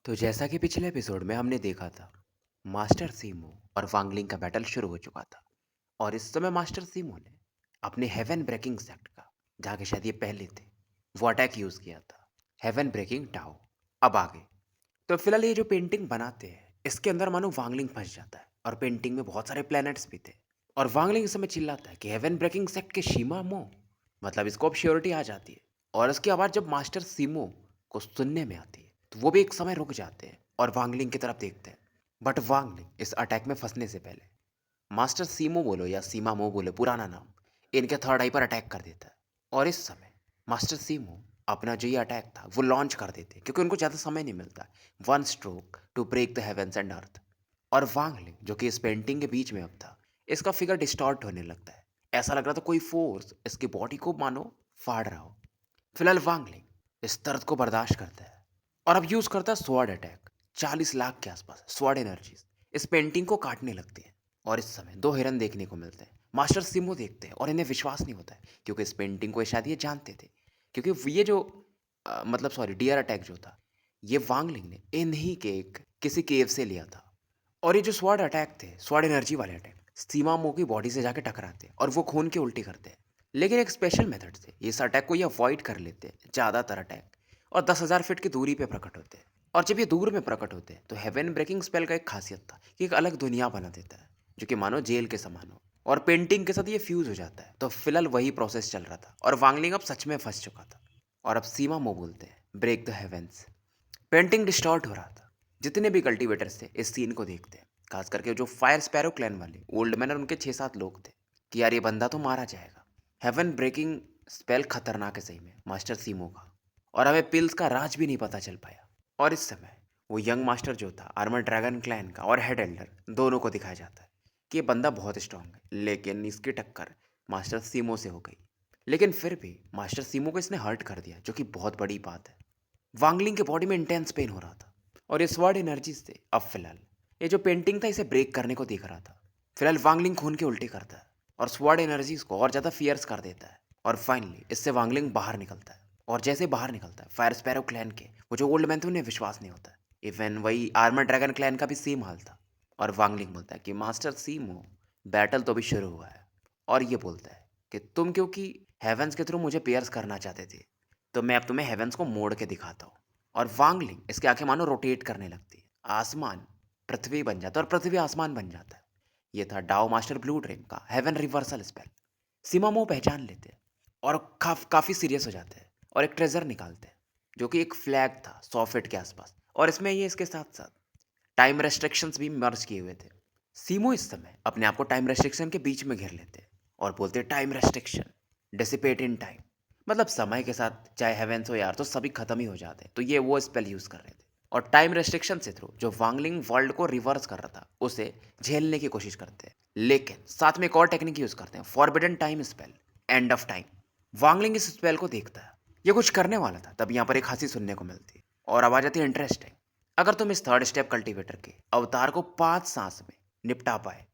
तो जैसा कि पिछले एपिसोड में हमने देखा था, मास्टर सीमो और वांगलिंग का बैटल शुरू हो चुका था। और इस समय मास्टर सीमो ने अपने हेवन ब्रेकिंग सेक्ट का, जहाँ के शायद ये पहले थे, वो अटैक यूज किया था। Heaven breaking Tao. अब आगे तो फिलहाल ये जो पेंटिंग बनाते हैं, इसके अंदर मानो वांगलिंग फंस जाता है और पेंटिंग में बहुत सारे प्लैनेट्स भी थे। और वांगलिंग इस समय चिल्लाता है कि हेवन ब्रेकिंग सेक्ट के शीमा मो, मतलब इसको अब श्योरिटी आ जाती है। और इसकी आवाज़ जब मास्टर सीमो को सुनने में आती है, तो वो भी एक समय रुक जाते हैं और वांगलिंग की तरफ देखते हैं। बट वांगलिंग इस अटैक में फंसने से पहले मास्टर सीमो बोलो या सीमा मो बोलो, पुराना नाम, इनके थर्ड आई पर अटैक कर देता है। और इस समय मास्टर सीमो अपना जो ये अटैक था वो लॉन्च कर देते हैं, क्योंकि उनको ज़्यादा समय नहीं मिलता। One stroke to break the heavens and earth. और वांगलिंग जो कि इस पेंटिंग के बीच में अब था, इसका फिगर डिस्टॉर्ट होने लगता है। ऐसा लग रहा था कोई फोर्स इसकी बॉडी को मानो फाड़ रहा हो। फिलहाल वांगलिंग इस दर्द को बर्दाश्त करता है और अब यूज करता है स्वॉर्ड अटैक। 40 लाख के आसपास स्वॉर्ड एनर्जीज इस पेंटिंग को काटने लगती है। और इस समय दो हिरन देखने को मिलते हैं। मास्टर सिम्बो देखते हैं और इन्हें विश्वास नहीं होता है, क्योंकि इस पेंटिंग को शायद ये जानते थे। क्योंकि ये जो मतलब सॉरी डियर अटैक जो था, ये वांगलिंग ने इन्हीं के एक किसी केव से लिया था। और ये जो स्वॉर्ड अटैक थे, स्वॉर्ड एनर्जी वाले अटैक, सीमा मो की बॉडी से जाके टकराते हैं और वो खून के उल्टी करते हैं। लेकिन एक स्पेशल मेथड से ये इस अटैक को ये अवॉइड कर लेते हैं ज़्यादातर अटैक, और 10,000 फीट की दूरी पे प्रकट होते हैं। और जब ये दूर में प्रकट होते हैं तो हेवन ब्रेकिंग स्पेल का एक खासियत था कि एक अलग दुनिया बना देता है, जो कि मानो जेल के समान हो। और पेंटिंग के साथ ये फ्यूज हो जाता है। तो फिलहाल वही प्रोसेस चल रहा था और वांगलिंग अब सच में फंस चुका था। और अब सीमा मो बोलते हैं break the heavens. Painting distort हो रहा था। जितने भी कल्टीवेटर्स थे इस सीन को देखते हैं, खास करके जो फायर स्पैरो क्लैन वाले ओल्ड मैन और उनके 6-7 लोग थे, कि यार ये बंदा तो मारा जाएगा। हेवन ब्रेकिंग स्पेल खतरनाक है सही में मास्टर सीमो का। और हमें पिल्स का राज भी नहीं पता चल पाया। और इस समय वो यंग मास्टर जो था आर्मर ड्रैगन क्लैन का और हेड एल्डर, दोनों को दिखाया जाता है कि ये बंदा बहुत स्ट्रांग है, लेकिन इसकी टक्कर मास्टर सीमो से हो गई। लेकिन फिर भी मास्टर सीमो को इसने हर्ट कर दिया, जो कि बहुत बड़ी बात है। वांगलिंग के बॉडी में इंटेंस पेन हो रहा था और ये स्वॉर्ड एनर्जी से अब फिलहाल ये जो पेंटिंग था इसे ब्रेक करने को देख रहा था। फिलहाल वांगलिंग खून के उल्टे करता है और स्वॉर्ड एनर्जीज को और ज़्यादा फियर्स कर देता है। और फाइनली इससे वांगलिंग बाहर निकलता है। और जैसे बाहर निकलता है, फायर स्पैरो क्लैन के वो जो ओल्ड मैन थे उन्हें विश्वास नहीं होता है। इवन वही आर्मर ड्रैगन क्लैन का भी सेम हाल था। और वांगलिंग बोलता है कि मास्टर सीमो, बैटल तो अभी शुरू हुआ है। और ये बोलता है कि तुम क्योंकि हेवेंस के थ्रू मुझे पेयर्स करना चाहते थे, तो मैं अब तुम्हें हेवेंस को मोड़ के दिखाता हूँ। और वांगलिंग इसकी आंखें मानो रोटेट करने लगती है। आसमान पृथ्वी बन जाता है और पृथ्वी आसमान बन जाता है। ये था डाओ मास्टर ब्लू ड्रीम का हेवन रिवर्सल स्पेल। सिमामो पहचान लेते हैं और काफ़ी सीरियस हो जाते हैं और एक ट्रेजर निकालते हैं, जो कि एक फ्लैग था 100 फीट के आसपास। और इसमें ये इसके साथ साथ टाइम रेस्ट्रिक्शंस भी मर्ज किए हुए थे। सीमो इस समय अपने आप को टाइम रेस्ट्रिक्शन के बीच में घेर लेते हैं और बोलते हैं time restriction dissipate in time. मतलब समय के साथ चाहे हेवेंस हो यार, तो सभी खत्म ही हो जाते हैं। तो ये वो स्पेल यूज़ कर रहे थे। और टाइम रेस्ट्रिक्शन से थ्रू जो वांगलिंग वर्ल्ड को रिवर्स कर रहा था उसे झेलने की कोशिश करते हैं। लेकिन साथ में एक और टेक्निक यूज़ करते हैं, forbidden time spell, end of time. Wangling इस स्पेल को देखता है, ये कुछ करने वाला था, तब यहाँ पर एक हंसी सुनने को मिलती है और आवाज आती है इंटरेस्टिंग। अगर तुम इस थर्ड स्टेप कल्टीवेटर के अवतार को 5 सांस में निपटा पाए,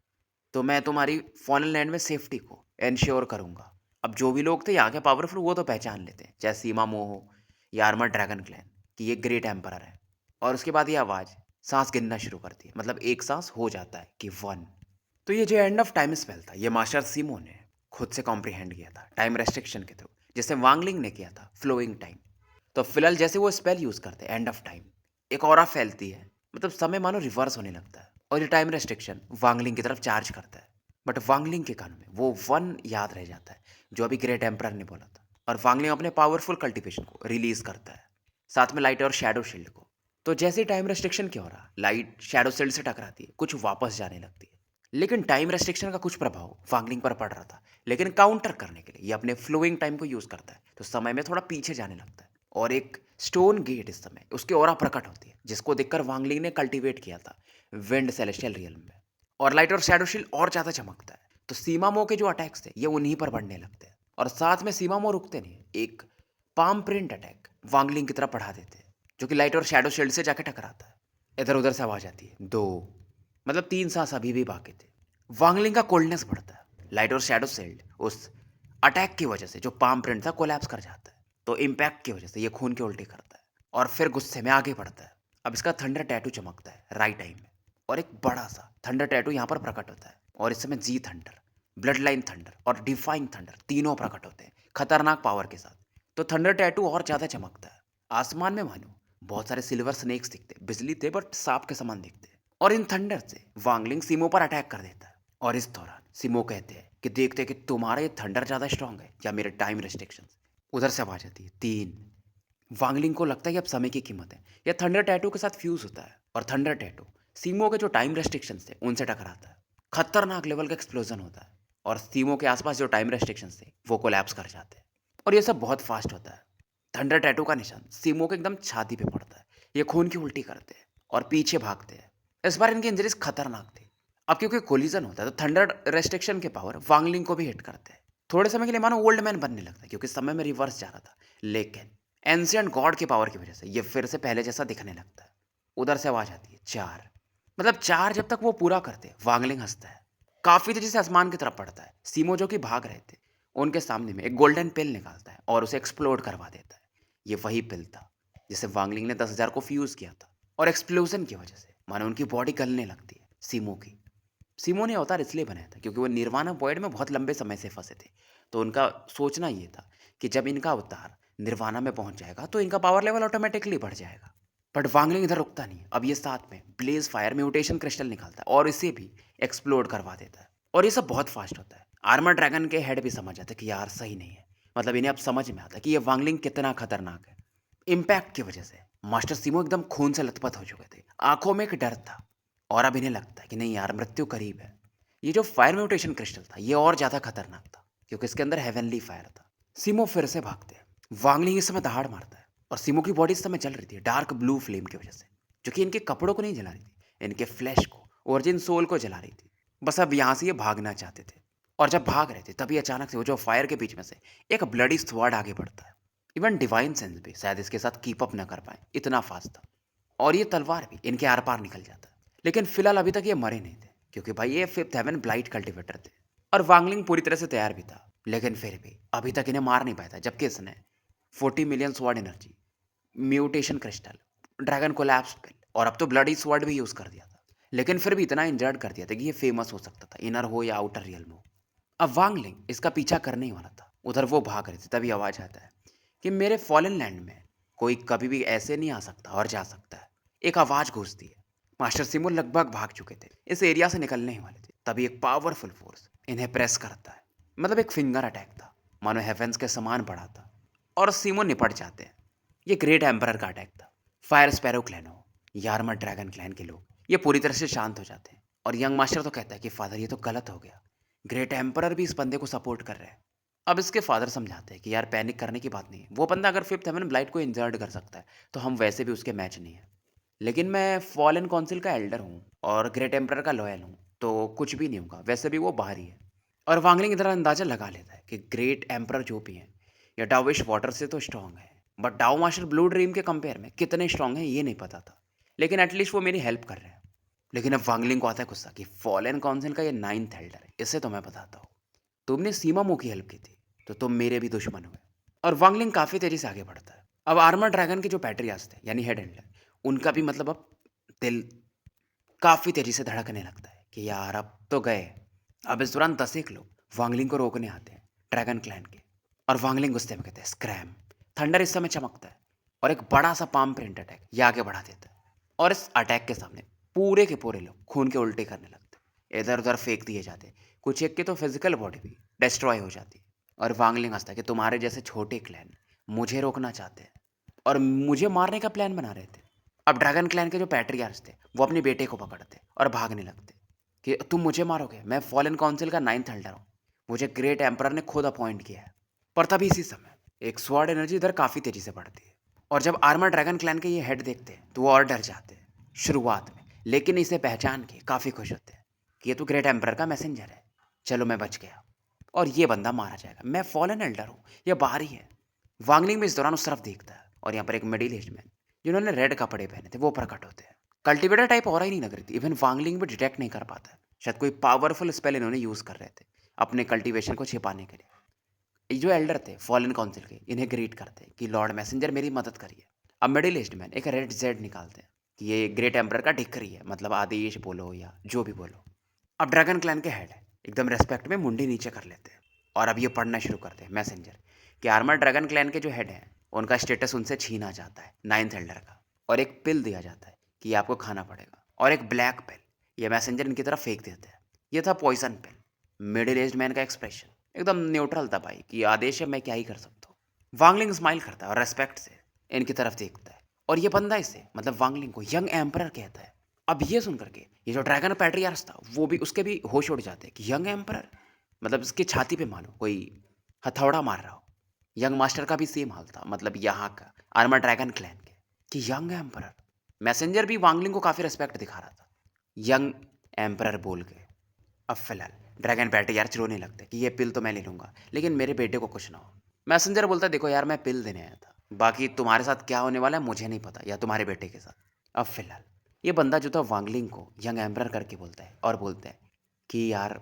तो मैं तुम्हारी फॉरेन लैंड में सेफ्टी को इंश्योर करूंगा। अब जो भी लोग थे यहाँ के पावरफुल, वो तो पहचान लेते हैं, चाहे सीमा मोह हो या आर्मर ड्रैगन क्लैन, कि ये ग्रेट एम्परर है। और उसके बाद ये आवाज़ सांस गिनना शुरू करती है, मतलब एक सांस हो जाता है कि 1। तो ये जो एंड ऑफ टाइम स्पेल था, ये मास्टर सीमो ने खुद से कॉम्प्रिहेंड किया था टाइम रेस्ट्रिक्शन के थ्रू, जिसे वांगलिंग ने किया था फ्लोइंग टाइम। तो फिलहाल जैसे वो स्पेल यूज़ करते हैं एंड ऑफ टाइम, एक ऑरा फैलती है, मतलब समय मानो रिवर्स होने लगता है और ये टाइम रेस्ट्रिक्शन वांगलिंग की तरफ चार्ज करता है। बट वांगलिंग के कान में वो 1 याद रह जाता है, जो अभी ग्रेट एम्परर ने बोला था। और वांगलिंग अपने पावरफुल कल्टीवेशन को रिलीज करता है, साथ में लाइट और शैडो शील्ड को। तो जैसे टाइम रेस्ट्रिक्शन क्या हो रहा, लाइट शैडो शील्ड से टकराती है, कुछ वापस जाने लगती है। लेकिन टाइम रेस्ट्रिक्शन का कुछ प्रभाव वांगलिंग पर पड़ रहा था, लेकिन काउंटर करने के लिए ये अपने फ्लोइंग टाइम को यूज करता है, तो समय में थोड़ा पीछे जाने लगता है। और एक स्टोन गेट इस समय उसके ओरा प्रकट होती है, जिसको देखकर वांगलिंग ने कल्टीवेट किया था विंड सेलेस्टियल रियल में। और लाइट और शैडो शील्ड और ज़्यादा चमकता है। तो सीमा मो के जो अटैक्स थे ये उन्हीं पर बढ़ने लगते हैं। और साथ में सीमा मो रुकते नहीं, एक पाम प्रिंट अटैक वांगलिंग की तरफ बढ़ा देते हैं, जो कि लाइट और शैडो शील्ड से जाके टकराता है। इधर उधर से आवाज आती है 2, मतलब 3 सांस अभी भी बाकी थे। वांगलिंग का कोल्डनेस बढ़ता है। लाइट और शैडो शील्ड उस अटैक की वजह से जो पाम प्रिंट था कोलैप्स कर जाता है। तो इम्पैक्ट की वजह से ये खून के उल्टे करता है और फिर गुस्से में आगे बढ़ता है। अब इसका थंडर टैटू चमकता है राइट आई में, और एक बड़ा सा थंडर टैटू यहाँ पर प्रकट होता है, और इस समय जी थंडर, ब्लड लाइन थंडर और डिफाइंग थंडर तीनों प्रकट होते हैं खतरनाक पावर के साथ। तो थंडर टैटू और ज़्यादा चमकता है। आसमान में मानो बहुत सारे सिल्वर स्नेक्स दिखते, बिजली थे बट सांप के समान दिखते, और इन थंडर से वांगलिंग सीमो पर अटैक कर देता है। और इस दौरान सिमो कहते हैं कि देखते हैं कि तुम्हारा ये थंडर ज़्यादा स्ट्रांग है या मेरे टाइम रेस्ट्रिक्शंस। उधर से आवाज आती है 3। वांगलिंग को लगता है कि अब समय की कीमत है। यह थंडर टैटू के साथ फ्यूज होता है, और थंडर टैटू सीमो के जो टाइम रेस्ट्रिक्शंस थे उनसे टकराता है। खतरनाक लेवल का एक्सप्लोजन होता है, और सीमो के आसपास जो टाइम रेस्ट्रिक्शंस थे वो कोलैप्स कर जाते हैं। और ये सब बहुत फास्ट होता है। थंडर टैटू का निशान सीमो के एकदम छाती पे पड़ता है। ये खून की उल्टी करते हैं और पीछे भागते हैं। इस बार इनकी इंजरीज खतरनाक थी। अब क्योंकि कोलिजन होता है तो थंडर रेस्ट्रिक्शन के पावर वांगलिंग को भी हिट करते हैं। थोड़े समय के लिए मानो ओल्ड मैन बनने लगता है क्योंकि समय में रिवर्स जा रहा था, लेकिन एंशिएंट गॉड की पावर की वजह से ये फिर से पहले जैसा दिखने लगता है। उधर से आवाज आती है 4। मतलब 4 जब तक वो पूरा करते हैं वांगलिंग हंसता है, काफी तेजी से आसमान की तरफ पड़ता है। सीमो जो कि भाग रहे थे उनके सामने में एक गोल्डन पिल निकालता है और उसे एक्सप्लोड करवा देता है। ये वही पिल था जिसे वांगलिंग ने 10,000 को फ्यूज किया था, और एक्सप्लोजन की वजह से मानो उनकी बॉडी गलने लगती है सीमो की। सीमो ने अवतार इसलिए बनाया था क्योंकि वो निर्वाणा वॉइड में बहुत लंबे समय से फंसे थे। तो उनका सोचना ये था कि जब इनका अवतार निर्वाणा में पहुंच जाएगा तो इनका पावर लेवल ऑटोमेटिकली बढ़ जाएगा। बट वांगलिंग इधर रुकता नहीं। अब ये साथ में ब्लेज फायर म्यूटेशन क्रिस्टल निकालता है और इसे भी एक्सप्लोड करवा देता है। और ये सब बहुत फास्ट होता है। आर्मर ड्रैगन के हेड भी समझ जाते कि यार सही नहीं है। मतलब इन्हें अब समझ में आता है कि ये वांगलिंग कितना खतरनाक है। इम्पैक्ट की वजह से मास्टर सीमो एकदम खून से लथपथ हो चुके थे। आंखों में एक डर था, और अब इन्हें लगता है कि नहीं यार, मृत्यु करीब है। ये जो फायर म्यूटेशन क्रिस्टल था ये और ज़्यादा खतरनाक था क्योंकि इसके अंदर हेवनली फायर था। सीमो फिर से भागते हैं। वांगलिंग इस समय दहाड़ मारता है, और सीमो की बॉडी इस समय जल रही थी डार्क ब्लू फ्लेम की वजह से, जो कि इनके कपड़ों को नहीं जला रही थी, इनके फ्लैश को, ओरिजिन सोल को जला रही थी। बस अब यहाँ से ये भागना चाहते थे। और जब भाग रहे थे तभी अचानक से वो जो फायर के बीच में से एक ब्लडी स्वॉर्ड आगे बढ़ता है। इवन डिवाइन सेंस भी शायद इसके साथ कीप अप न कर पाए, इतना फास्ट था। और ये तलवार भी इनके आर पार निकल जाता है। लेकिन फिलहाल अभी तक ये मरे नहीं थे क्योंकि भाई ये फिफ्थ हेवन ब्लाइट कल्टिवेटर थे, और वांगलिंग पूरी तरह से तैयार भी था। लेकिन फिर भी अभी तक इन्हें मार नहीं पाया था, जबकि इसने 40 million sword energy, mutation crystal, dragon collapse pill और अब तो ब्लडी स्वॉर्ड भी यूज कर दिया था। लेकिन फिर भी इतना इंजर्ड कर दिया था कि ये फेमस हो सकता था, इनर हो या आउटर रियल में हो। अब वांगलिंग इसका पीछा करने ही वाला था। उधर वो भाग रहे थे तभी आवाज आता है कि मेरे फॉलन लैंड में कोई कभी भी ऐसे नहीं आ सकता और जा सकता है। एक आवाज गूंजती है। मास्टर सिमो लगभग भाग चुके थे, इस एरिया से निकलने ही वाले थे, तभी एक पावरफुल फोर्स इन्हें प्रेस करता है। मतलब एक फिंगर अटैक था, मानो हेवेंस के समान बड़ा था, और सिमो निपट जाते हैं। ये ग्रेट एम्परर का अटैक था। फायर स्पैरो क्लैन हो या आर्मर ड्रैगन क्लैन के लोग ये पूरी तरह से शांत हो जाते हैं, और यंग मास्टर तो कहता है कि फादर ये तो गलत हो गया, ग्रेट एम्परर भी इस बंदे को सपोर्ट कर रहे हैं। अब इसके फादर समझाते हैं कि यार पैनिक करने की बात नहीं है, वो बंदा अगर फिफ्थ हेवन ब्लाइट को इंजर्ड कर सकता है तो हम वैसे भी उसके मैच नहीं है। लेकिन मैं फॉलन काउंसिल का एल्डर हूँ और ग्रेट एम्परर का लॉयल हूँ, तो कुछ भी नहीं होगा, वैसे भी वो बाहर ही है। और वांगलिंग इधर अंदाजा लगा लेता है कि ग्रेट एम्परर जो भी है या डाविश वाटर से तो स्ट्रांग है, but Dao master blue dream के कंपेयर में कितने स्ट्रांग है ये नहीं पता था। लेकिन एटलीस्ट वो मेरी हेल्प कर रहे हैं। लेकिन अब वांगलिंग को आता है गुस्सा कि फॉलन काउंसिल का ये 9th एल्डर है, इसे तो मैं बताता हूँ। तुमने सीमा मो की हेल्प की थी तो तुम मेरे भी दुश्मन हुए। और वांगलिंग काफी तेजी से आगे बढ़ता है। अब आर्मर ड्रैगन के जो पैट्रियार्स थे यानी हेड एंडर, उनका भी मतलब अब दिल काफी तेजी से धड़कने लगता है कि यार अब तो गए। अब इस दौरान 10 एक लोग वांगलिंग को रोकने आते हैं ड्रैगन क्लैन के, और वांगलिंग गुस्से में कहते हैं स्क्रैम। थंडर इस समय चमकता है और एक बड़ा सा पाम प्रिंट अटैक ये आगे बढ़ा देता है, और इस अटैक के सामने पूरे के पूरे लोग खून के उल्टे करने लगते हैं, इधर उधर फेंक दिए जाते हैं। कुछ एक की तो फिजिकल बॉडी भी डिस्ट्रॉय हो जाती है। और वांगलिंग हंसता है कि तुम्हारे जैसे छोटे क्लैन मुझे रोकना चाहते हैं और मुझे मारने का प्लान बना रहे थे। अब ड्रैगन क्लैन के जो पैट्रियार्स थे वो अपने बेटे को पकड़ते और भागने लगते कि तुम मुझे मारोगे, मैं फॉलन काउंसिल का 9th एल्डर हूँ, मुझे ग्रेट एम्परर ने खुद अपॉइंट किया है। पर तभी इसी समय एक स्वॉर्ड एनर्जी इधर काफ़ी तेजी से बढ़ती है, और जब आर्मर ड्रैगन क्लैन के ये हेड देखते हैं तो वो और डर जाते हैं शुरुआत में, लेकिन इसे पहचान के काफ़ी खुश होते हैं कि ये तो ग्रेट एम्परर का मैसेंजर है, चलो मैं बच गया और ये बंदा मारा जाएगा, मैं फॉलन एल्डर हूँ, ये बाहर ही है। वांगलिंग भी इस दौरान उस तरफ देखता है, और यहाँ पर एक मिडिल एज मैन जिन्होंने रेड कपड़े पहने थे वो प्रकट होते हैं। कल्टिवेटर टाइप और ही नहीं लग रही थी, इवन वांगलिंग भी डिटेक्ट नहीं कर पाता है। शायद कोई पावरफुल स्पेल इन्होंने यूज कर रहे थे अपने कल्टीवेशन को छिपाने के लिए। ये जो एल्डर थे फॉलन काउंसिल के इन्हें ग्रीट करते कि लॉर्ड मैसेंजर मेरी मदद करिए। अब मिडिल एज्ड मैन एक रेड जेड निकालते हैं कि ये ग्रेट एम्परर का डिक्री है, मतलब आदेश बोलो या जो भी बोलो। अब ड्रैगन क्लैन के हेड है, एकदम रेस्पेक्ट में मुंडी नीचे कर लेते हैं और अब ये पढ़ना शुरू करते हैं मैसेंजर कि आर्मर ड्रैगन क्लैन के जो हेड हैं उनका स्टेटस उनसे छीना जाता है 9th एल्डर का, और एक पिल दिया जाता है कि ये आपको खाना पड़ेगा, और एक ब्लैक पिल ये मैसेंजर इनकी तरफ फेंक देते हैं। ये था पॉइजन पिल। मिडिल एज्ड मैन का एक्सप्रेशन एकदम न्यूट्रल था भाई कि आदेश है, मैं क्या ही कर सकता हूँ। वांगलिंग स्माइल करता है और रेस्पेक्ट से इनकी तरफ देखता है, और ये बंदा इसे मतलब वांगलिंग को यंग एम्परर कहता है। अब ये सुन करके ये जो ड्रैगन पैट्रियार्स था वो भी उसके भी होश उड़ जाते हैं कि यंग एम्परर, मतलब इसकी छाती पे मानो कोई हथौड़ा मार रहा हो। यंग मास्टर का भी सेम हाल था, मतलब यहाँ का आर्मर ड्रैगन क्लैन के, कि यंग एम्परर। मैसेंजर भी वांगलिंग को काफ़ी रिस्पेक्ट दिखा रहा था यंग एम्परर बोल के। अब फिलहाल ड्रैगन पैट्रियार्च रोने लगते कि ये पिल तो मैं ले लूँगा लेकिन मेरे बेटे को कुछ ना हो। मैसेंजर बोलता देखो यार, मैं पिल देने आया था, बाकी तुम्हारे साथ क्या होने वाला है मुझे नहीं पता, या तुम्हारे बेटे के साथ। अब फिलहाल ये बंदा जो था वांगलिंग को यंग एम्परर करके बोलता है और बोलता है कि यार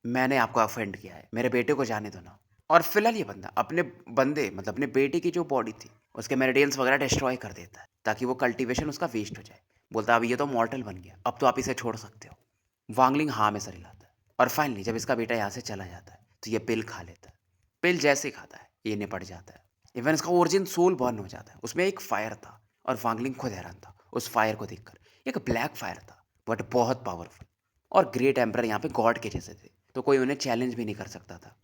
मैंने आपको ऑफेंड किया है, मेरे बेटे को जाने दो ना। और फिलहाल ये बंदा अपने बंदे मतलब अपने बेटे की जो बॉडी थी उसके मेरिडियंस वगैरह डिस्ट्रॉय कर देता है ताकि वो कल्टीवेशन उसका वेस्ट हो जाए। बोलता अब ये तो मॉर्टल बन गया, अब तो आप इसे छोड़ सकते हो। वांगलिंग हाँ में सर हिलाता है, और फाइनली जब इसका बेटा यहाँ से चला जाता है तो ये पिल खा लेता है। पिल जैसे ही खाता है ये निपट जाता है। इवन इसका ओरिजिन सोल बर्न हो जाता है, उसमें एक फायर था और वांगलिंग खुद हैरान था उस फायर को देखकर। एक ब्लैक फायर था बट बहुत पावरफुल, और ग्रेट एम्परर यहाँ पे गॉड के जैसे थे तो कोई उन्हें चैलेंज भी नहीं कर सकता था।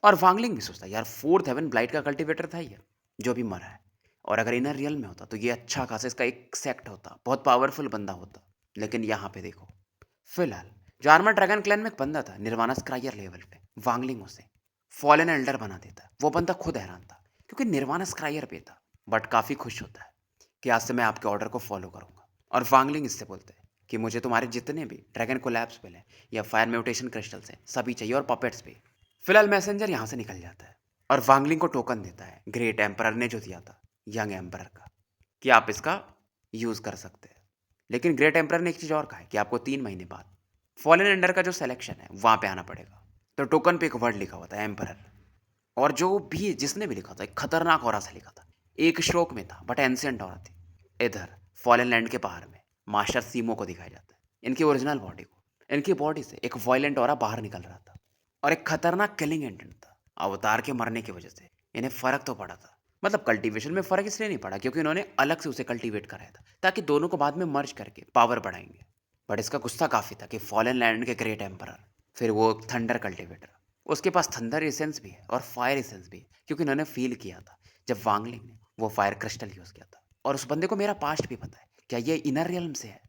और वांगलिंग भी सोचता यार 4th हेवन ब्लाइट का कल्टिवेटर था ये जो भी मरा है, और अगर इनर रियल में होता तो ये अच्छा खासा इसका एक सेक्ट होता, बहुत पावरफुल बंदा होता। लेकिन यहाँ पे देखो फिलहाल जो आर्मर ड्रैगन क्लैन में एक बंदा था निर्वाणा स्क्रायर लेवल पे, वांगलिंग उसे फॉलन एल्डर बना देता। वो बंदा खुद हैरान था क्योंकि निर्वाणा स्क्रायर पे था, बट काफ़ी खुश होता है कि आज से मैं आपके ऑर्डर को फॉलो करूंगा। और वांगलिंग इससे बोलते हैं कि मुझे तुम्हारे जितने भी ड्रैगन कोलैप्स मिले या फायर म्यूटेशन क्रिस्टल्स हैं सभी चाहिए, और पपेट्स भी। फिलहाल मैसेंजर यहाँ से निकल जाता है और वांगलिंग को टोकन देता है ग्रेट एम्परर ने जो दिया था यंग एम्परर का, कि आप इसका यूज़ कर सकते हैं। लेकिन ग्रेट एम्परर ने एक चीज़ और कहा है कि आपको 3 महीने बाद फॉलन एंडर का जो सिलेक्शन है वहाँ पे आना पड़ेगा। तो टोकन पे एक वर्ड लिखा हुआ था एम्परर, और जो भी जिसने भी लिखा था एक खतरनाक ऑरा से लिखा था, एक स्ट्रोक में था बट एंशिएंट ऑरा थी। इधर फॉलन लैंड के बाहर में मास्टर सीमो को दिखाया जाता है, इनकी ओरिजिनल बॉडी को। इनकी बॉडी से एक वायलेंट ऑरा बाहर निकल रहा था और एक खतरनाक किलिंग इंटेंट था। अवतार के मरने की वजह से इन्हें फर्क तो पड़ा था, मतलब कल्टीवेशन में फर्क इसलिए नहीं पड़ा क्योंकि इन्होंने अलग से उसे कल्टीवेट कराया था ताकि दोनों को बाद में मर्ज करके पावर बढ़ाएंगे। बट इसका गुस्सा काफ़ी था कि फॉलन लैंड के ग्रेट एम्परर, फिर वो थंडर कल्टीवेटर, उसके पास थंडर एसेंस भी है और फायर एसेंस भी है क्योंकि उन्होंने फील किया था जब वांगलिंग ने वो फायर क्रिस्टल यूज़ किया था। और उस बंदे को मेरा पास्ट भी पता है, क्या ये इनर रियल्म से है।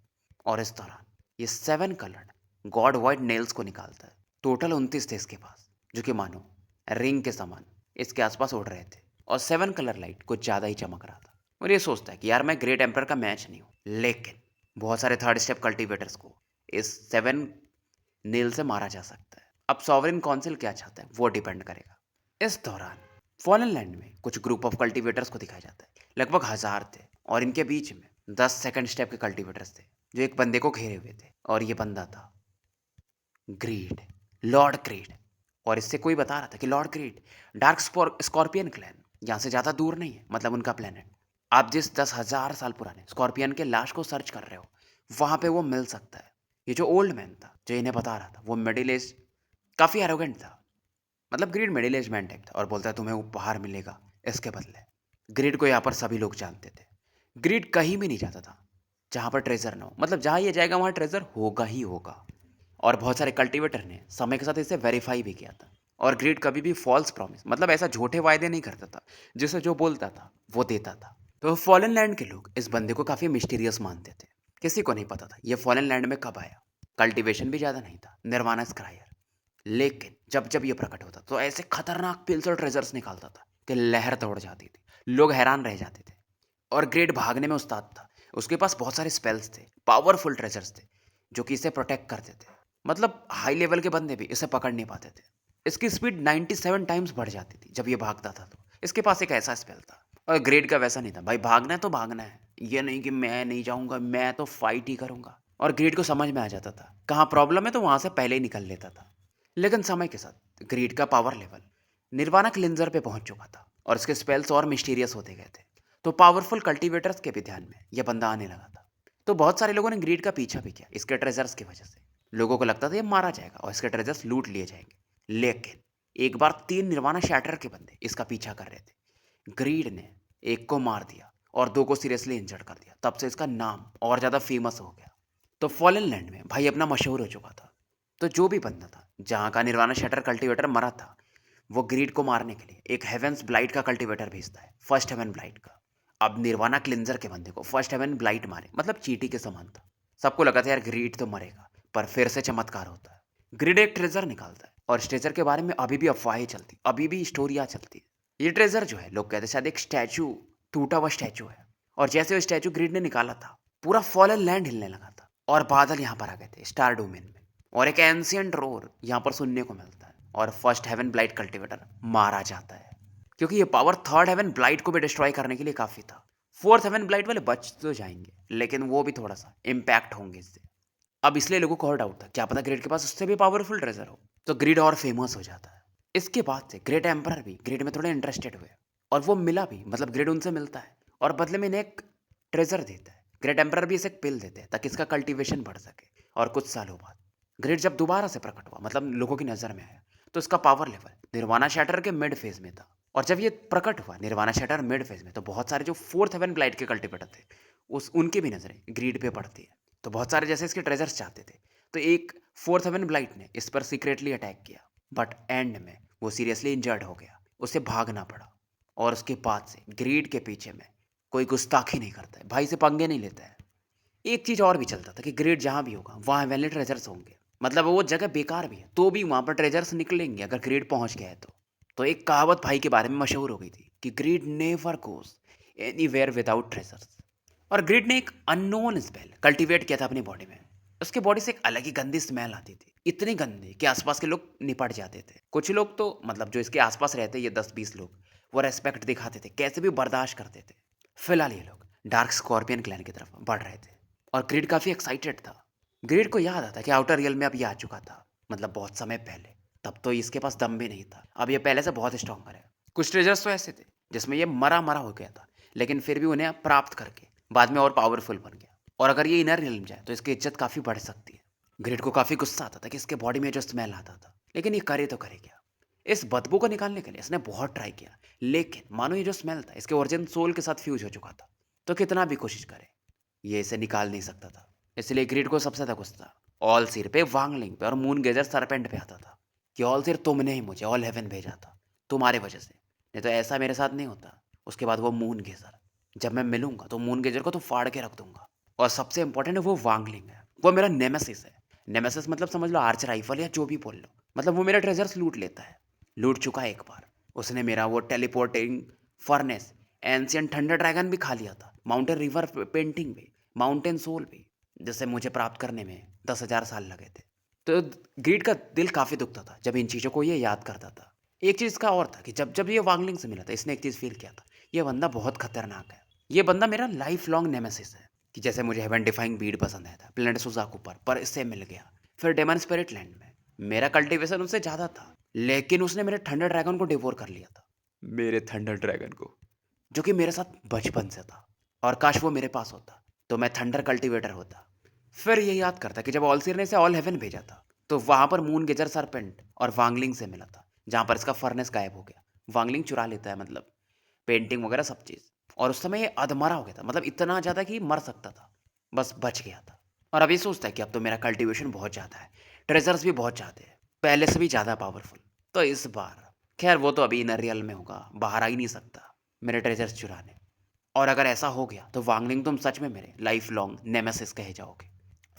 और इस दौरान ये 7 कलर्ड गॉड वाइड नेल्स को निकालता है। टोटल 29 थे इसके पास, जो कि मानो रिंग के समान इसके आसपास उड़ रहे थे, और 7 कलर लाइट कुछ ज़्यादा ही चमक रहा था। और ये सोचता है कि यार मैं ग्रेट एम्पर का मैच नहीं हूँ, लेकिन बहुत सारे थर्ड स्टेप कल्टीवेटर्स को इस 7 नील से मारा जा सकता है। अब सॉवरेन काउंसिल क्या चाहता है वो डिपेंड करेगा। इस दौरान फॉलन लैंड में कुछ ग्रुप ऑफ कल्टीवेटर्स को दिखाया जाता है, लगभग 1000 थे, और इनके बीच में 10 सेकंड स्टेप के कल्टीवेटर्स थे जो एक बंदे को घेरे हुए थे, और ये बंदा था ग्रीड, लॉर्ड ग्रीड। और इससे कोई बता रहा था कि Lord Greed Dark Scorpion Clan यहाँ से ज़्यादा दूर नहीं है, मतलब उनका प्लेनेट। आप जिस 10,000 साल पुराने स्कॉर्पियन के लाश को सर्च कर रहे हो वहाँ पे वो मिल सकता है। ये जो ओल्ड मैन था जो इन्हें बता रहा था वो मिडिल एज, काफ़ी एरोगेंट था, मतलब Greed middle age man type था, और बोलता है तुम्हें उपहार मिलेगा इसके बदले। ग्रीड को यहाँ पर सभी लोग जानते थे। ग्रीड कहीं भी नहीं जाता था जहाँ पर ट्रेजर ना हो, मतलब जहाँ ये जाएगा वहाँ ट्रेजर होगा ही होगा। और बहुत सारे कल्टीवेटर ने समय के साथ इसे वेरीफाई भी किया था। और ग्रीड कभी भी फॉल्स प्रॉमिस, मतलब ऐसा झूठे वायदे नहीं करता था, जिसे जो बोलता था वो देता था। तो फॉलन लैंड के लोग इस बंदे को काफ़ी मिस्टीरियस मानते थे। किसी को नहीं पता था ये फॉलन लैंड में कब आया, कल्टीवेशन भी ज़्यादा नहीं था, निर्वाणा स्क्रायर। लेकिन जब जब ये प्रकट होता तो ऐसे खतरनाक पिल्स और ट्रेजर्स निकालता था कि लहर दौड़ जाती थी, लोग हैरान रह जाते थे। और ग्रेड भागने में उस्ताद था, उसके पास बहुत सारे स्पेल्स थे, पावरफुल ट्रेजर्स थे जो कि इसे प्रोटेक्ट करते थे, मतलब हाई लेवल के बंदे भी इसे पकड़ नहीं पाते थे। इसकी स्पीड 97 टाइम्स बढ़ जाती थी जब ये भागता था, तो इसके पास एक ऐसा स्पेल था। और ग्रेड का वैसा नहीं था, भाई भागना है तो भागना है, ये नहीं कि मैं नहीं जाऊंगा, मैं तो फाइट ही करूंगा। और ग्रेड को समझ में आ जाता था कहाँ प्रॉब्लम है तो वहां से पहले ही निकल लेता था। लेकिन समय के साथ ग्रीड का पावर लेवल निर्वाणा क्लिंजर पे पहुंच चुका था और इसके स्पेल्स और मिस्टीरियस होते गए थे, तो पावरफुल कल्टीवेटर्स के भी ध्यान में यह बंदा आने लगा था। तो बहुत सारे लोगों ने ग्रीड का पीछा भी किया इसके ट्रेजर्स की वजह से। लोगों को लगता था ये मारा जाएगा और इसके ट्रेजर्स लूट लिए जाएंगे। लेकिन एक बार 3 निर्वाणा शैटर के बंदे इसका पीछा कर रहे थे। ग्रीड ने एक को मार दिया और 2 को सीरियसली इंजर्ड कर दिया। तब से इसका नाम और ज़्यादा फेमस हो गया। तो फॉलन लैंड में भाई अपना मशहूर हो चुका था। तो जो भी बंदा था जहाँ का निर्वाणा शैटर कल्टीवेटर मरा था, वो ग्रीड को मारने के लिए एक हेवेंस ब्लाइट का कल्टीवेटर भेजता है, फर्स्ट हेवन ब्लाइट का। अब निर्वाणा क्लिंजर के बंदे को फर्स्ट हेवन ब्लाइट मारे मतलब चींटी के समान था। सबको लगा था यार ग्रीड तो मरेगा, पर फिर से चमत्कार होता है। ग्रीड एक ट्रेजर निकालता है और इस ट्रेजर के बारे में अभी भी अफवाहें चलती, अभी भी स्टोरियाँ चलती है। ये ट्रेजर जो है लोग कहते हैं शायद एक स्टैचू, टूटा हुआ स्टैचू है। और जैसे वो स्टैचू ग्रीड ने निकाला था, पूरा फॉलन लैंड हिलने लगा था और बादल यहाँ पर आ गए थे स्टार डोमेन में। और एक एंशियंट रोर यहाँ पर सुनने को मिलता है और फर्स्ट हेवन ब्लाइट कल्टीवेटर मारा जाता है, क्योंकि ये पावर थर्ड हेवन ब्लाइट को भी डिस्ट्रॉय करने के लिए काफ़ी था। फोर्थ हेवन ब्लाइट वाले बच तो जाएंगे, लेकिन वो भी थोड़ा सा इम्पैक्ट होंगे इससे। अब इसलिए लोगों को और डाउट था, क्या पता ग्रिड के पास उससे भी पावरफुल ट्रेजर हो। तो ग्रिड और फेमस हो जाता है। इसके बाद से ग्रेट एम्परर भी ग्रिड में थोड़े इंटरेस्टेड हुए और वो मिला भी, मतलब ग्रिड उनसे मिलता है और बदले में इन्हें एक ट्रेजर देता है। ग्रेट एम्परर भी इसे एक पिल देते हैं ताकि इसका कल्टीवेशन बढ़ सके। और कुछ सालों बाद ग्रिड जब दोबारा से प्रकट हुआ, मतलब लोगों की नज़र में आया, तो इसका पावर लेवल निर्वाणा शैटर के मिड फेज में था। और जब ये प्रकट हुआ निर्वाणा शैटर मिड फेज में, तो बहुत सारे जो फोर्थ हेवन ब्लाइट के कल्टीवेटर थे उस उनकी भी नज़रें ग्रीड पे पड़ती है। तो बहुत सारे जैसे इसके ट्रेजर्स चाहते थे, तो एक फोर्थ हेवन ब्लाइट ने इस पर सीक्रेटली अटैक किया। बट एंड में वो सीरियसली इंजर्ड हो गया, उसे भागना पड़ा। और उसके बाद से ग्रीड के पीछे में कोई गुस्ताखी नहीं करता है, भाई से पंगे नहीं लेता है। एक चीज़ और भी चलता था कि ग्रेड जहाँ भी होगा वहाँ वैलिड ट्रेजर्स होंगे, मतलब वो जगह बेकार भी है तो भी वहाँ पर ट्रेजर्स निकलेंगे अगर ग्रेड पहुँच गया है तो एक कहावत भाई के बारे में मशहूर हो गई थी कि grade never goes anywhere without treasures. और ग्रेड ने एक अननोन स्पेल कल्टीवेट किया था अपनी बॉडी में। उसकी बॉडी से एक अलग ही गंदी स्मेल आती थी, इतनी गंदी कि आसपास के लोग निपट जाते थे। कुछ लोग तो मतलब जो इसके आसपास रहते ये 10-20 लोग, वो रेस्पेक्ट दिखाते थे, कैसे भी बर्दाश्त करते थे। फिलहाल ये लोग डार्क स्कॉर्पियन क्लैन की तरफ बढ़ रहे थे और ग्रिड काफ़ी एक्साइटेड था। ग्रिड को याद आता कि आउटर रियल में अब ये आ चुका था, मतलब बहुत समय पहले। तब तो इसके पास दम भी नहीं था, अब ये पहले से बहुत स्ट्रॉन्गर है। कुछ ट्रेजर्स तो ऐसे थे जिसमें ये मरा मरा हो गया था, लेकिन फिर भी उन्हें प्राप्त करके बाद में और पावरफुल बन गया। और अगर ये इनर रियल में जाए तो इसकी इज्जत काफ़ी बढ़ सकती है। ग्रिड को काफ़ी गुस्सा आता था कि इसके बॉडी में जो स्मेल आता था, लेकिन ये करे तो करे क्या। इस बदबू को निकालने के लिए इसने बहुत ट्राई किया, लेकिन मानो ये जो स्मेल था इसके ओरिजिन सोल के साथ फ्यूज हो चुका था। तो कितना भी कोशिश करे ये इसे निकाल नहीं सकता था। इसलिए ग्रिड को सबसे ज्यादा गुस्सा ऑल सिर पे, वांगलिंग पे और मून गेजर सरपेंट पे आता था कि ऑल सिर तुमने ही मुझे ऑल हेवन भेजा था, तुम्हारे वजह से, नहीं तो ऐसा मेरे साथ नहीं होता। उसके बाद वो मून गेजर, जब मैं मिलूंगा तो मून गेजर को तो फाड़ के रख दूंगा। और सबसे इंपॉर्टेंट है वो वांगलिंग है, वो मेरा नेमेसिस है। नेमेसिस मतलब समझ लो आर्च राइफल या जो भी बोल लो, मतलब वो मेरे ट्रेजर्स लूट लेता है, लूट चुका है एक बार। उसने मेरा वो teleporting furnace, ancient thunder dragon भी खा लिया था, माउंटेन रिवर पेंटिंग भी, माउंटेन सोल भी, जिसे मुझे प्राप्त करने में 10,000 साल लगे थे। तो ग्रीड का दिल काफ़ी दुखता था जब इन चीज़ों को ये याद करता था। एक चीज़ का और था कि जब जब ये वांगलिंग से मिला था इसने एक चीज़ फील किया था, ये बंदा बहुत खतरनाक है, ये बंदा मेरा लाइफ लॉन्ग नेमेसिस है। कि जैसे मुझे हेवन डिफाइंग बीड पसंद आया था प्लेनेट सुजाकू पर इससे मिल गया। फिर डेमन स्पिरिट लैंड में मेरा कल्टीवेशन उससे ज़्यादा था, लेकिन उसने मेरे थंडर ड्रैगन को डिवोर कर लिया था, मेरे थंडर ड्रैगन को, जो कि मेरे साथ बचपन से था। और काश वो मेरे पास होता तो मैं थंडर कल्टीवेटर होता। फिर ये याद करता कि जब ऑलसीर ने इसे ऑल हेवन भेजा था तो वहां पर मून गेजर सरपेंट और वांगलिंग से मिला था, जहां पर इसका फर्नेस गायब हो गया। वांगलिंग चुरा लेता है, मतलब पेंटिंग वगैरह सब चीज़। और उस समय ये अधमरा हो गया था, मतलब इतना ज़्यादा कि मर सकता था, बस बच गया था। और अभी सोचता है कि अब तो मेरा कल्टीवेशन बहुत ज़्यादा है, ट्रेजर्स भी बहुत ज़्यादा है, पहले से भी ज़्यादा पावरफुल। तो इस बार खैर वो तो अभी इनर रियल में होगा, बाहर आ ही नहीं सकता मेरे ट्रेजर्स चुराने। और अगर ऐसा हो गया तो वांगलिंग तुम सच में मेरे लाइफ लॉन्ग नेमेसिस कहे जाओगे।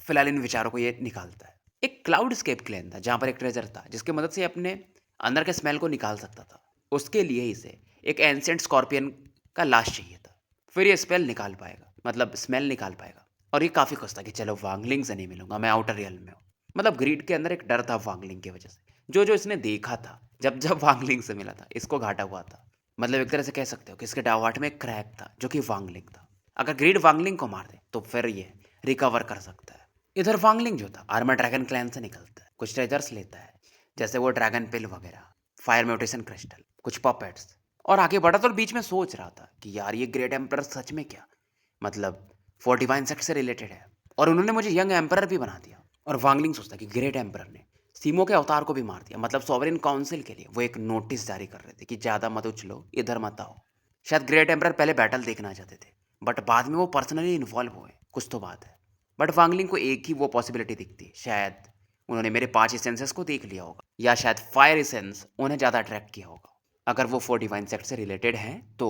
फिलहाल इन विचारों को ये निकालता है। एक क्लाउड स्केप क्लैन था जहाँ पर एक ट्रेजर था जिसकी मदद से अपने अंदर के स्मेल को निकाल सकता था। उसके लिए इसे एक एंसेंट स्कॉर्पियन का लाश चाहिए था, फिर ये स्पेल निकाल पाएगा, मतलब स्मेल निकाल पाएगा। और ये काफ़ी खुश था कि चलो वांगलिंग से नहीं मिलूंगा, मैं आउटर रियल में हूँ। मतलब ग्रीड के अंदर एक डर था वांगलिंग की वजह से, जो जो इसने देखा था जब जब वांगलिंग से मिला था इसको घाटा हुआ था। मतलब एक तरह से कह सकते हो कि इसके डावाट में एक क्रैक था जो कि वांगलिंग था। अगर ग्रीड वांगलिंग को मार दे तो फिर ये रिकवर कर सकता है। इधर वांगलिंग जो था आर्मर ड्रैगन क्लैन से निकलता है, कुछ ट्रेजर्स लेता है जैसे वो ड्रैगन पिल वगैरह, फायर म्यूटेशन क्रिस्टल, कुछ पपेट्स। और आगे बढ़ा तो बीच में सोच रहा था कि यार ये ग्रेट एम्पर सच में क्या, मतलब वो डिवाइन सेक्ट से रिलेटेड है और उन्होंने मुझे यंग एम्परर भी बना दिया। और वांगलिंग सोचता है कि ग्रेट एम्परर ने सीमो के अवतार को भी मार दिया। मतलब सॉवरेन काउंसिल के लिए वो एक नोटिस जारी कर रहे थे कि ज़्यादा मत उछलो, इधर मत आओ। शायद ग्रेट एम्परर पहले बैटल देखना चाहते थे, बट बाद में वो पर्सनली इन्वॉल्व हुए, कुछ तो बात है। बट वांगलिंग को एक ही वो पॉसिबिलिटी दिखती है, शायद उन्होंने मेरे 5 एसेंसेस को देख लिया होगा, या शायद फायर एसेंस उन्हें ज़्यादा अट्रैक्ट किया होगा। अगर वो 4 डिवाइन सेक्ट से रिलेटेड हैं तो,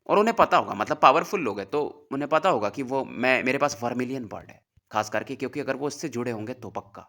और उन्हें पता होगा, मतलब पावरफुल लोग हैं, तो उन्हें पता होगा कि वो मैं मेरे पास वर्मिलियन बर्ड है, खास करके क्योंकि अगर वो इससे जुड़े होंगे तो पक्का।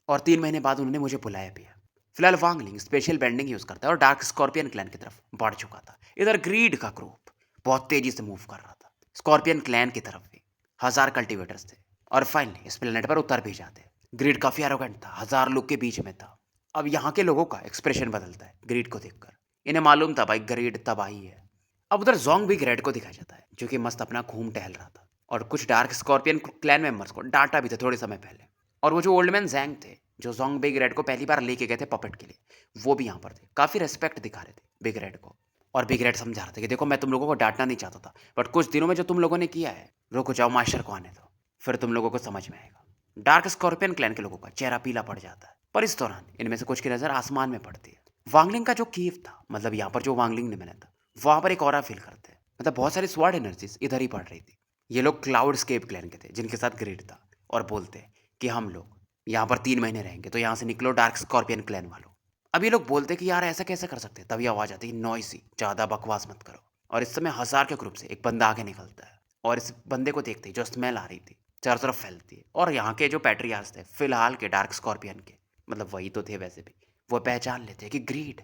और 3 महीने बाद उन्होंने मुझे बुलाया भी है। फिलहाल वांगलिंग स्पेशल बेंडिंग यूज़ करता है और डार्क स्कॉर्पियन क्लैन की तरफ बढ़ चुका था। इधर ग्रीड का ग्रुप बहुत तेजी से मूव कर रहा था स्कॉर्पियन क्लैन की तरफ भी। 1000 कल्टिवेटर्स थे और फाइनली इस प्लेनेट पर उतर भी जाते। ग्रीड काफ़ी एरोगेंट था, 1000 लोग के बीच में था। अब यहाँ के लोगों का एक्सप्रेशन बदलता है ग्रीड को देखकर। इन्हें मालूम था भाई ग्रीड तबाही है। अब उधर जोंग भी ग्रेड को दिखाया जाता है जो कि मस्त अपना घूम टहल रहा था और कुछ डार्क स्कॉर्पियन क्लैन मेंबर्स को डांटा भी था थोड़े समय पहले। और वो जो ओल्ड मैन जैंग थे जो जोंग बिग रेड को पहली बार लेके गए थे पपेट के लिए, वो भी यहाँ पर थे, काफ़ी रेस्पेक्ट दिखा रहे थे बिग रेड को। और बिग रेड समझा रहे थे कि देखो मैं तुम लोगों को डांटना नहीं चाहता था, बट कुछ दिनों में जो तुम लोगों ने किया है, रुको जाओ मास्टर को आने दो, फिर तुम लोगों को समझ में आएगा। डार्क स्कॉर्पियन क्लैन के लोगों का चेहरा पीला पड़ जाता है, पर इस दौरान इनमें से कुछ की नज़र आसमान में पड़ती है। वांगलिंग का जो कीव था, मतलब यहाँ पर जो वांगलिंग ने मिला था, वहाँ पर एक ऑरा फील करते हैं। मतलब बहुत सारी स्वॉर्ड एनर्जीज इधर ही पड़ रही थी। ये लोग क्लाउड स्केप क्लैन के थे जिनके साथ ग्रेड था, और बोलते कि हम लोग यहाँ पर 3 महीने रहेंगे, तो यहाँ से निकलो डार्क स्कॉर्पियन क्लैन वालों। अब ये लोग बोलते कि यार ऐसा कैसे कर सकते हैं, तभी आवाज़ आती है नॉइसी, ज़्यादा बकवास मत करो। और इस समय 1000 के ग्रुप से एक बंदा आगे निकलता है और इस बंदे को देखते ही जो स्मेल आ रही थी चारों तरफ फैलती है। और यहाँ के जो पैट्रियार्स थे फिलहाल के डार्क स्कॉर्पियन के, मतलब वही तो थे वैसे भी, वो पहचान लेते हैं कि ग्रीड।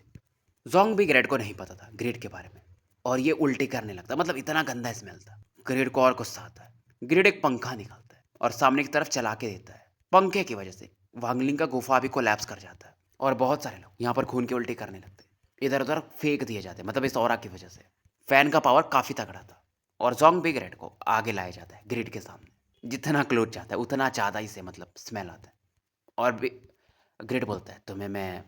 जोंग भी ग्रेड को नहीं पता था ग्रेड के बारे में, और ये उल्टी करने लगता, मतलब इतना गंदा स्मेल था। ग्रेड को और गुस्सा आता है। ग्रेड एक पंखा निकालता है और सामने की तरफ चला के देता है। पंखे की वजह से वांगलिंग का गुफा भी कोलैप्स कर जाता है और बहुत सारे लोग यहाँ पर खून की उल्टी करने लगते हैं, इधर उधर फेंक दिए जाते हैं, मतलब इस ऑरा की वजह से। फैन का पावर काफ़ी तगड़ा था और जोंग बिग रेड को आगे लाया जाता है ग्रिड के सामने। जितना क्लोज जाता है उतना ज़्यादा ही से मतलब स्मेल आता है। और ग्रिड बोलता है तुम्हें मैं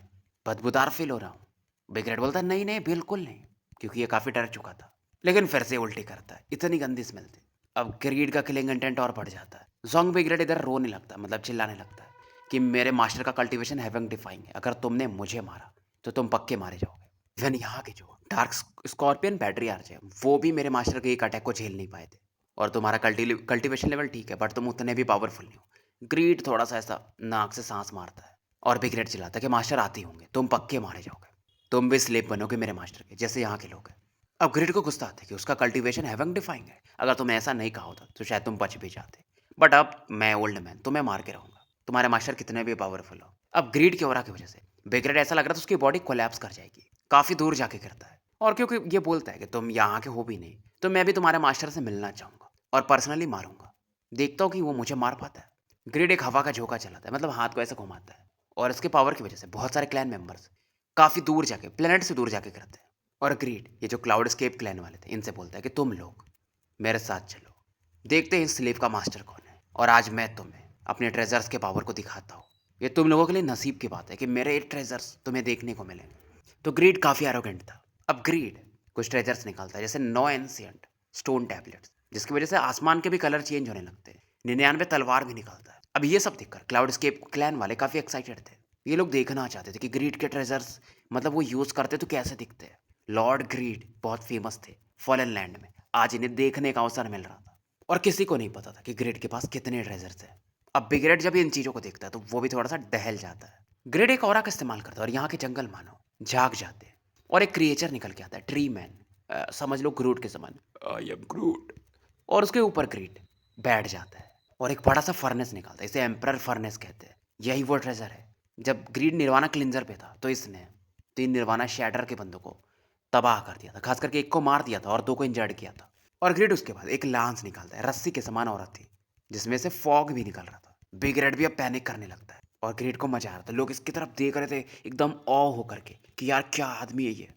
बदबूदार फील हो रहा हूँ। बिग रेड बोलता है नहीं नहीं बिल्कुल नहीं, क्योंकि ये काफ़ी डर चुका था। लेकिन फिर से उल्टी करता है, इतनी गंदी स्मेल थी। अब ग्रीड का किलिंग इंटेंट और बढ़ जाता है। जोंग बिग रेड इधर रोने लगता है, मतलब चिल्लाने लगता है कि मेरे मास्टर का कल्टीवेशन हेवन डिफाइंग है, अगर तुमने मुझे मारा तो तुम पक्के मारे जाओगे। इवन यहाँ के जो डार्क स्कॉर्पियन पैट्रियार्च है वो भी मेरे मास्टर के एक अटैक को झेल नहीं पाए थे। और तुम्हारा कल्टीवेशन लेवल ठीक है, बट तुम उतने भी पावरफुल नहीं हो। ग्रीड थोड़ा सा ऐसा नाक से सांस मारता है और बिग रेड चिल्लाता है कि मास्टर आते होंगे, तुम पक्के मारे जाओगे, तुम भी स्लेव बनोगे मेरे मास्टर के, जैसे यहाँ के लोग हैं। अब ग्रिड को गुस्सा आता है कि उसका कल्टीवेशन हेवन डिफाइंग है, अगर तुम ऐसा नहीं कहा होता तो शायद तुम बच भी जाते। बट अब मैं ओल्ड मैन तुम्हें मार के रहूंगा, तुम्हारे मास्टर कितने भी पावरफुल हो। अब ग्रीड की ओरा की वजह से बिग रेड ऐसा लग रहा था उसकी बॉडी कोलैप्स कर जाएगी, काफ़ी दूर जाके गिरता है। और क्योंकि ये बोलता है कि तुम यहाँ के हो भी नहीं, तो मैं भी तुम्हारे मास्टर से मिलना चाहूँगा और पर्सनली मारूंगा, देखता हूँ कि वो मुझे मार पाता है। ग्रिड एक हवा का झोंका चलाता है, मतलब हाथ को ऐसे घुमाता है, और इसके पावर की वजह से बहुत सारे क्लैन मेंबर्स काफ़ी दूर जाके, प्लेनेट से दूर जाके गिरते हैं। और ग्रीड ये जो क्लाउड स्केप क्लैन वाले थे इनसे बोलता है कि तुम लोग मेरे साथ चलो, देखते हैं इस स्लेव का मास्टर कौन है, और आज मैं तुम्हें अपने ट्रेजर्स के पावर को दिखाता हूँ। ये तुम लोगों के लिए नसीब की बात है कि मेरे ट्रेजर्स तुम्हें देखने को मिलेंगे। तो ग्रीड काफ़ी एरोगेंट था। अब ग्रीड कुछ ट्रेजर्स निकालता है, जैसे 9 एंशियंट स्टोन टैबलेट्स, जिसकी वजह से आसमान के भी कलर चेंज होने लगते हैं। 99 तलवार भी निकालता है। अब ये सब देखकर क्लाउड स्केप क्लैन वाले काफ़ी एक्साइटेड थे। ये लोग देखना चाहते थे कि ग्रीड के ट्रेजर्स मतलब वो यूज़ करते तो कैसे दिखते हैं। लॉर्ड ग्रीड बहुत फेमस थे फॉलन लैंड में, आज इन्हें देखने का अवसर मिल रहा था। और किसी को नहीं पता था कि ग्रेड के पास कितने ट्रेजर्स थे। अब बिगरेड जब इन चीज़ों को देखता है तो वो भी थोड़ा सा दहल जाता है। ग्रेड एक ऑरा का इस्तेमाल करता है और यहाँ के जंगल मानो जाग जाते हैं और एक क्रिएचर निकल के आता है, ट्री मैन, समझ लो ग्रूट के समान, आई एम ग्रूट। और उसके ऊपर ग्रेड बैठ जाता है और एक बड़ा सा फर्नेस निकालता है, इसे एम्परर फर्नेस कहते हैं। यही वो ट्रेजर है। जब ग्रीड निर्वाणा क्लिंजर पे था तो इसने 3 निर्वाणा शैटर के बंदों को तबाह कर दिया था, खास करके एक को मार दिया था और 2 को इंजर्ड किया था। और ग्रिड उसके बाद एक लांस निकालता है, रस्सी के समान औरत थी जिसमें से फॉग भी निकल रहा था। बिग रेड भी अब पैनिक करने लगता है और ग्रिड को मजा आ रहा था। लोग इसकी तरफ देख रहे थे एकदम ऑ होकर के कि यार क्या आदमी है ये।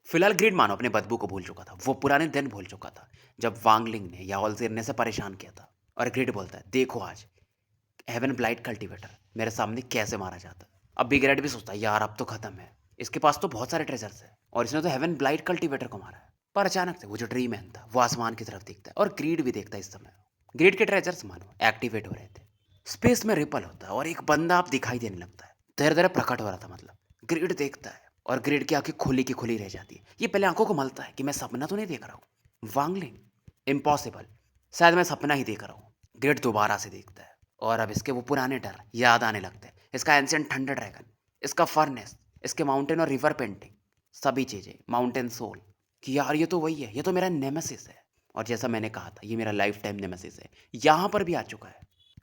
फिलहाल ग्रिड मानो अपने बदबू को भूल चुका था, वो पुराने दिन भूल चुका था जब वांगलिंग ने याओल सिरने से परेशान किया था। और ग्रिड बोलता है देखो आज हेवन ब्लाइट कल्टीवेटर मेरे सामने कैसे मारा जाता है। अब बिग रेड भी सोचता है यार अब तो खत्म है, इसके पास तो बहुत सारे ट्रेजर्स है और इसने तो हेवन ब्लाइट कल्टीवेटर को मारा है। पर अचानक से वो जो ड्रीम मैन था वो आसमान की तरफ देखता है और ग्रीड भी देखता है इस समय। ग्रिड के ट्रेजर्स मानो एक्टिवेट हो रहे थे। स्पेस में रिपल होता है और एक बंदा आप दिखाई देने लगता है। धीरे धीरे प्रकट हो रहा था मतलब। ग्रिड देखता है और ग्रिड की आंखें खुली की खुली रह जाती है। ये पहले आंखों को मलता है कि मैं सपना तो नहीं देख रहा हूँ। वांगलिंग, इम्पॉसिबल, शायद मैं सपना ही देख रहा हूँ। ग्रिड दोबारा से देखता है और अब इसके वो पुराने डर याद आने लगते हैं। इसका एंशिएंट थंडर ड्रैगन, इसका फर्नेस, इसके माउंटेन और रिवर पेंटिंग, सभी चीजें, माउंटेन सोल, कि यार ये तो वही है, ये तो मेरा नेमेसिस है। और जैसा मैंने कहा था, ये मेरा लाइफ टाइम नेमेसिस है। यहाँ पर भी आ चुका है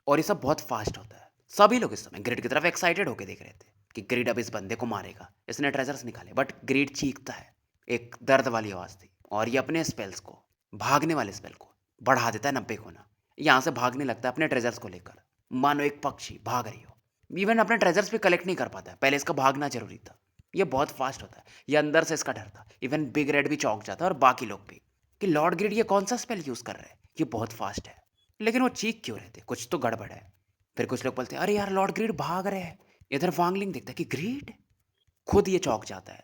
और ये सब बहुत फास्ट होता है। सभी लोग इस समय ग्रिड की तरफ एक्साइटेड होकर देख रहे थे कि ग्रिड अब इस बंदे को मारेगा, इसने ट्रेजर्स निकाले। बट ग्रिड चीखता है, एक दर्द वाली आवाज थी, और ये अपने स्पेल्स को, भागने वाले स्पेल को बढ़ा देता है 90 गुना। यहाँ से भागने लगता है अपने ट्रेजर्स को लेकर, मानो एक पक्षी भाग रही हो। इवन अपने ट्रेजर्स भी कलेक्ट नहीं कर पाता है, पहले इसका भागना जरूरी था। ये बहुत फास्ट होता है, ये अंदर से इसका डर था। इवन बिग रेड भी चौंक जाता है और बाकी लोग भी, कि लॉर्ड ग्रिड ये कौन सा स्पेल यूज कर रहे हैं, ये बहुत फास्ट है। लेकिन वो चीख क्यों रहे थे, कुछ तो गड़बड़ है। फिर कुछ लोग बोलते हैं अरे यार लॉर्ड ग्रिड भाग रहे हैं। इधर वांगलिंग देखता है कि ग्रिड, खुद ये चौंक जाता है।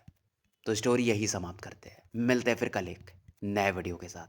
तो स्टोरी यही समाप्त करते हैं। मिलते हैं फिर कल एक नए वीडियो के साथ।